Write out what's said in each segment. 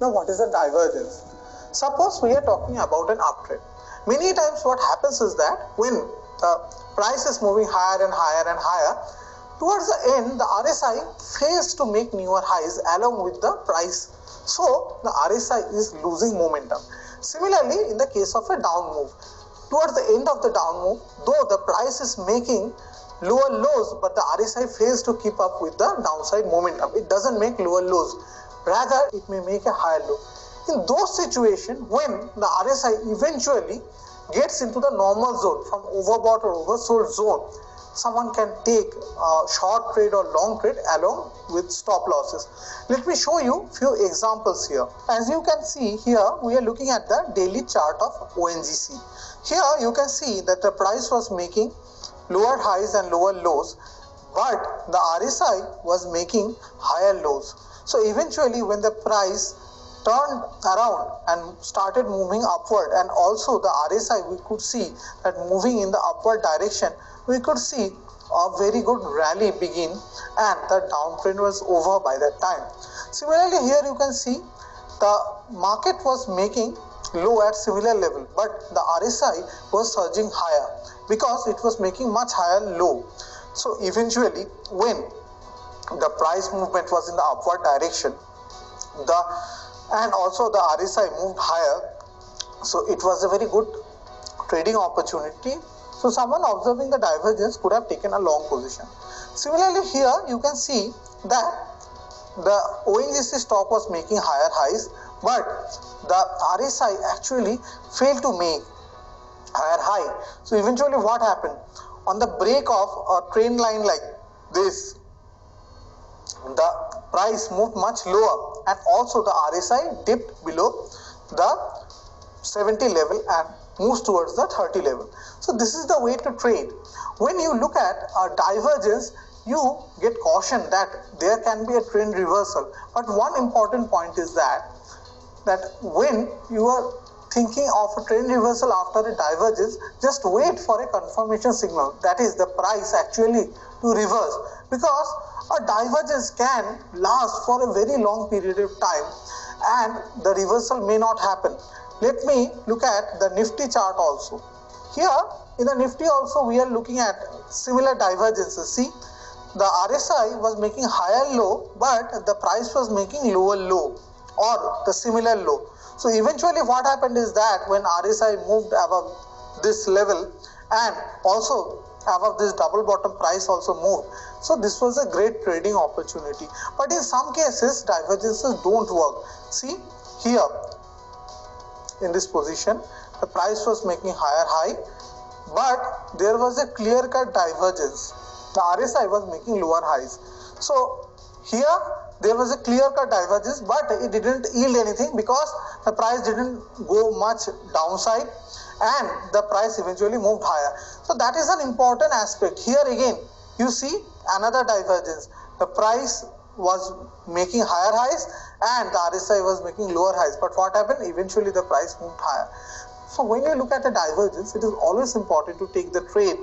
Now what is the divergence? Suppose we are talking about an uptrend. Many times what happens is that when the price is moving higher and higher and higher, towards the end the RSI fails to make newer highs along with the price. So the RSI is losing momentum. Similarly, in the case of a down move, towards the end of the down move, though the price is making lower lows, but the RSI fails to keep up with the downside momentum. It doesn't make lower lows, rather it may make a higher low. In those situations, when the RSI eventually gets into the normal zone, from overbought or oversold zone, someone can take a short trade or long trade along with stop losses. Let me show you few examples here. As you can see here, we are looking at the daily chart of ONGC. Here you can see that the price was making lower highs and lower lows, but the RSI was making higher lows. So eventually when the price turned around and started moving upward, and also the RSI, we could see that moving in the upward direction, we could see a very good rally begin, and the downtrend was over by that time. Similarly, here you can see the market was making low at similar level, but the RSI was surging higher because it was making much higher low. So eventually when the price movement was in the upward direction, and also the RSI moved higher, so it was a very good trading opportunity. So someone observing the divergence could have taken a long position. Similarly, here you can see that the ONGC stock was making higher highs, but the RSI actually failed to make higher high. So eventually what happened? On the break of a trend line like this, the price moved much lower, and also the RSI dipped below the 70 level and moves towards the 30 level. So this is the way to trade. When you look at a divergence, you get caution that there can be a trend reversal. But one important point is that when you are thinking of a trend reversal after a divergence, just wait for a confirmation signal, that is the price actually to reverse, because a divergence can last for a very long period of time and the reversal may not happen. Let me look at the Nifty chart also. Here in the Nifty also we are looking at similar divergences. See, the RSI was making higher low, but the price was making lower low or the similar low. So eventually what happened is that when RSI moved above this level and also above this double bottom, price also moved. So this was a great trading opportunity. But in some cases divergences don't work. See here in this position, the price was making higher high, but there was a clear-cut divergence. The RSI was making lower highs. So here there was a clear-cut divergence, but it didn't yield anything because the price didn't go much downside and the price eventually moved higher. So that is an important aspect. Here again you see another divergence. The price was making higher highs and the RSI was making lower highs, but what happened? Eventually the price moved higher. So when you look at a divergence, it is always important to take the trade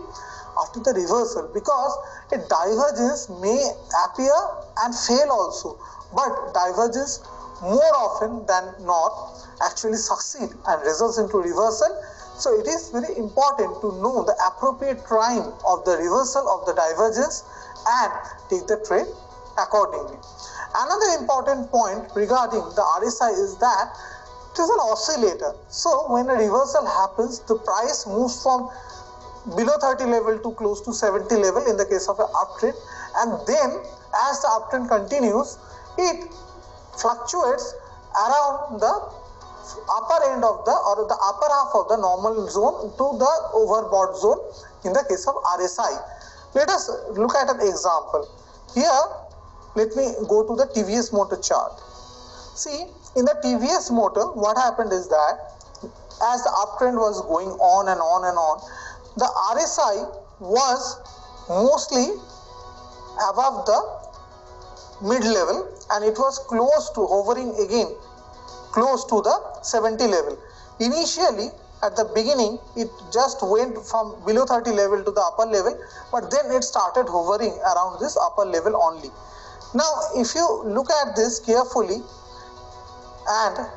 after the reversal, because a divergence may appear and fail also, but divergence more often than not actually succeed and results into reversal. So it is very important to know the appropriate time of the reversal of the divergence and take the trade accordingly. Another important point regarding the RSI is that it is an oscillator. So when a reversal happens, the price moves from below 30 level to close to 70 level in the case of an uptrend, and then as the uptrend continues, it fluctuates around the upper end of the upper half of the normal zone to the overbought zone in the case of RSI. Let us look at an example. Here let me go to the TVS Motor chart. See, in the TVS Motor, what happened is that as the uptrend was going on and on and on, the RSI was mostly above the mid level and it was close to hovering again close to the 70 level. Initially at the beginning it just went from below 30 level to the upper level, but then it started hovering around this upper level only. Now if you look at this carefully, And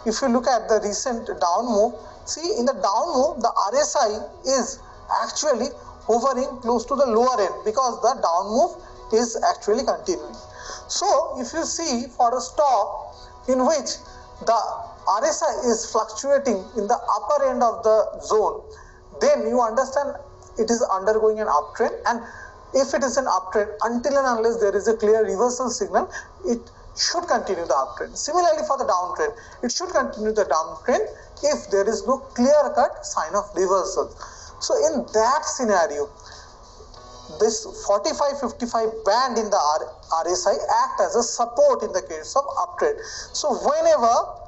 if you look at the recent down move, see in the down move the RSI is actually hovering close to the lower end because the down move is actually continuing. So if you see for a stock in which the RSI is fluctuating in the upper end of the zone, then you understand it is undergoing an uptrend, and if it is an uptrend, until and unless there is a clear reversal signal, it should continue the uptrend. Similarly for the downtrend, it should continue the downtrend if there is no clear-cut sign of reversal. So in that scenario, this 45-55 band in the RSI act as a support in the case of uptrend. So whenever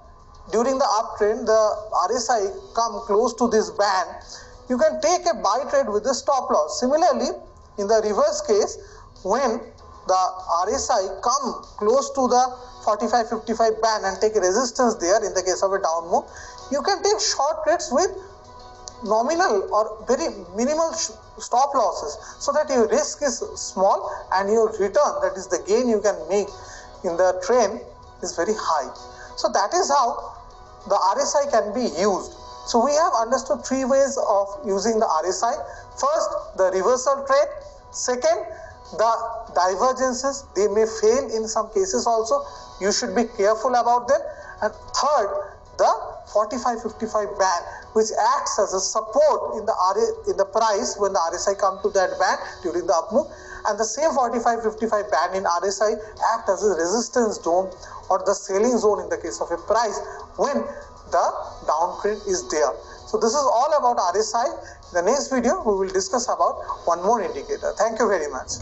during the uptrend the RSI come close to this band, you can take a buy trade with the stop loss. Similarly, in the reverse case, when the RSI come close to the 45-55 band and take a resistance there in the case of a down move, you can take short trades with nominal or very minimal stop losses, so that your risk is small and your return, that is the gain you can make in the trend, is very high. So that is how the RSI can be used. So we have understood three ways of using the RSI. First, the reversal trade. Second, the divergences, they may fail in some cases also, you should be careful about them. And third, the 45-55 band, which acts as a support in the price when the RSI come to that band during the up move, and the same 45-55 band in RSI act as a resistance zone or the selling zone in the case of a price when the downtrend is there. So this is all about RSI. In the next video, we will discuss about one more indicator. Thank you very much.